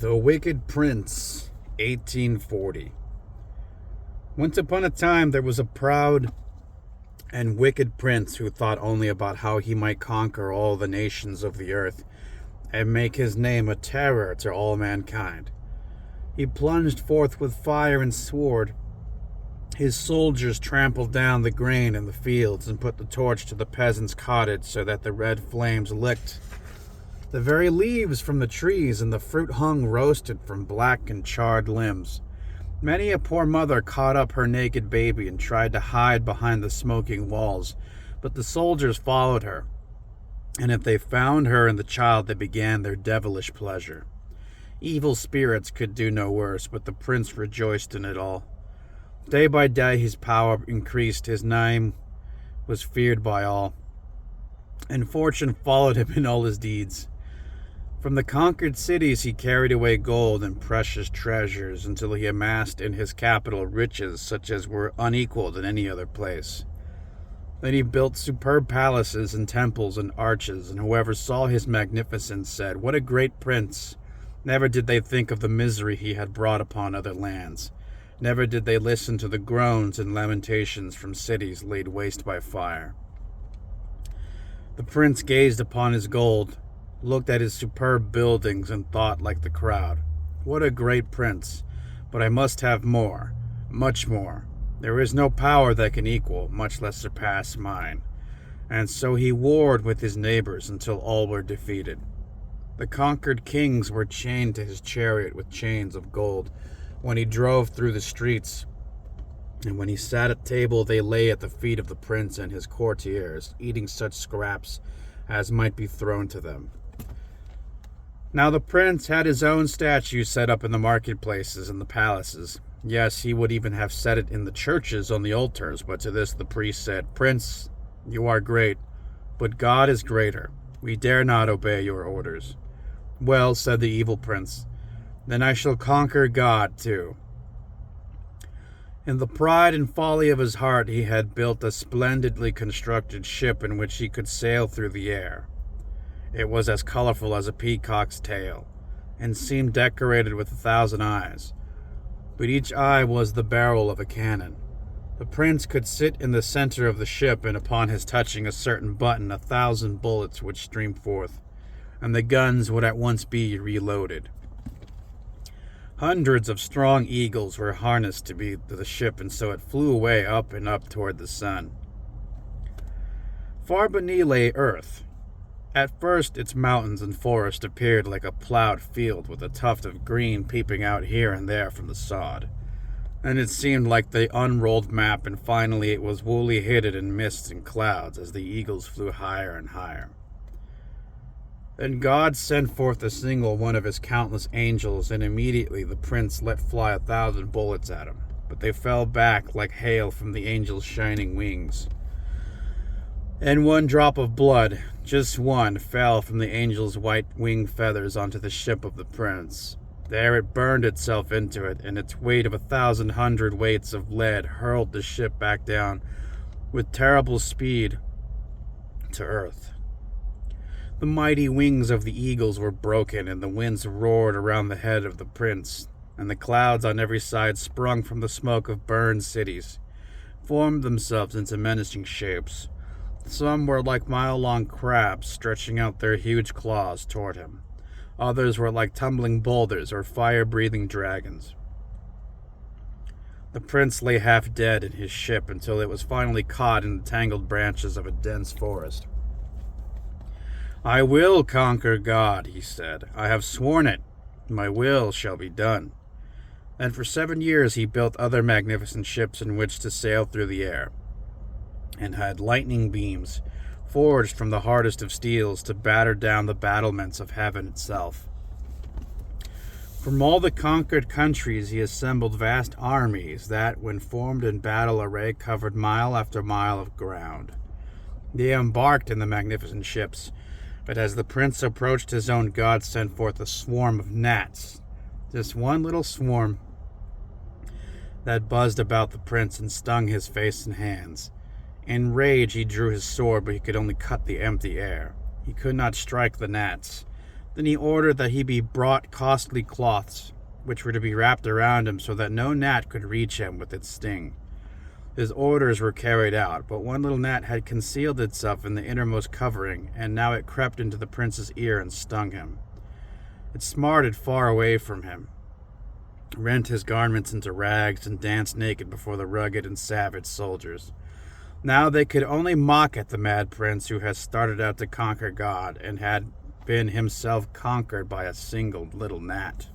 The Wicked Prince, 1840. Once upon a time, there was a proud and wicked prince who thought only about how he might conquer all the nations of the earth and make his name a terror to all mankind. He plunged forth with fire and sword. His soldiers trampled down the grain in the fields and put the torch to the peasant's cottage so that the red flames licked the very leaves from the trees, and the fruit hung roasted from black and charred limbs. Many a poor mother caught up her naked baby and tried to hide behind the smoking walls, but the soldiers followed her, and if they found her and the child, they began their devilish pleasure. Evil spirits could do no worse, but the prince rejoiced in it all. Day by day his power increased, his name was feared by all, and fortune followed him in all his deeds. From the conquered cities he carried away gold and precious treasures until he amassed in his capital riches such as were unequaled in any other place. Then he built superb palaces and temples and arches, and whoever saw his magnificence said, "What a great prince!" Never did they think of the misery he had brought upon other lands. Never did they listen to the groans and lamentations from cities laid waste by fire. The prince gazed upon his gold, looked at his superb buildings, and thought like the crowd, "What a great prince! But I must have more, much more. There is no power that can equal, much less surpass mine." And so he warred with his neighbors until all were defeated. The conquered kings were chained to his chariot with chains of gold when he drove through the streets, and when he sat at table they lay at the feet of the prince and his courtiers, eating such scraps as might be thrown to them. Now the prince had his own statue set up in the marketplaces and the palaces. Yes, he would even have set it in the churches on the altars, but to this the priest said, "Prince, you are great, but God is greater. We dare not obey your orders." "Well," said the evil prince, "then I shall conquer God too." In the pride and folly of his heart, he had built a splendidly constructed ship in which he could sail through the air. It was as colorful as a peacock's tail, and seemed decorated with 1,000 eyes. But each eye was the barrel of a cannon. The prince could sit in the center of the ship, and upon his touching a certain button, 1,000 bullets would stream forth, and the guns would at once be reloaded. Hundreds of strong eagles were harnessed to the ship, and so it flew away up and up toward the sun. Far beneath lay earth. At first its mountains and forest appeared like a plowed field with a tuft of green peeping out here and there from the sod. And it seemed like the unrolled map, and finally it was wholly hidden in mists and clouds as the eagles flew higher and higher. Then God sent forth a single one of his countless angels, and immediately the prince let fly 1,000 bullets at him, but they fell back like hail from the angel's shining wings. And one drop of blood, just one, fell from the angel's white wing feathers onto the ship of the prince. There it burned itself into it, and its weight of 1,000 hundredweights of lead hurled the ship back down with terrible speed to earth. The mighty wings of the eagles were broken, and the winds roared around the head of the prince, and the clouds on every side sprung from the smoke of burned cities, formed themselves into menacing shapes. Some were like mile-long crabs stretching out their huge claws toward him. Others were like tumbling boulders or fire-breathing dragons. The prince lay half dead in his ship until it was finally caught in the tangled branches of a dense forest. "I will conquer God," he said. "I have sworn it. My will shall be done." And for 7 years he built other magnificent ships in which to sail through the air, and had lightning beams, forged from the hardest of steels, to batter down the battlements of heaven itself. From all the conquered countries he assembled vast armies that, when formed in battle array, covered mile after mile of ground. They embarked in the magnificent ships, but as the prince approached his own, God sent forth a swarm of gnats, just one little swarm, that buzzed about the prince and stung his face and hands. In rage he drew his sword, but he could only cut the empty air. He could not strike the gnats. Then he ordered that he be brought costly cloths, which were to be wrapped around him so that no gnat could reach him with its sting. His orders were carried out, but one little gnat had concealed itself in the innermost covering, and now it crept into the prince's ear and stung him. It smarted far away from him, rent his garments into rags, and danced naked before the rugged and savage soldiers. Now they could only mock at the mad prince who had started out to conquer God and had been himself conquered by a single little gnat.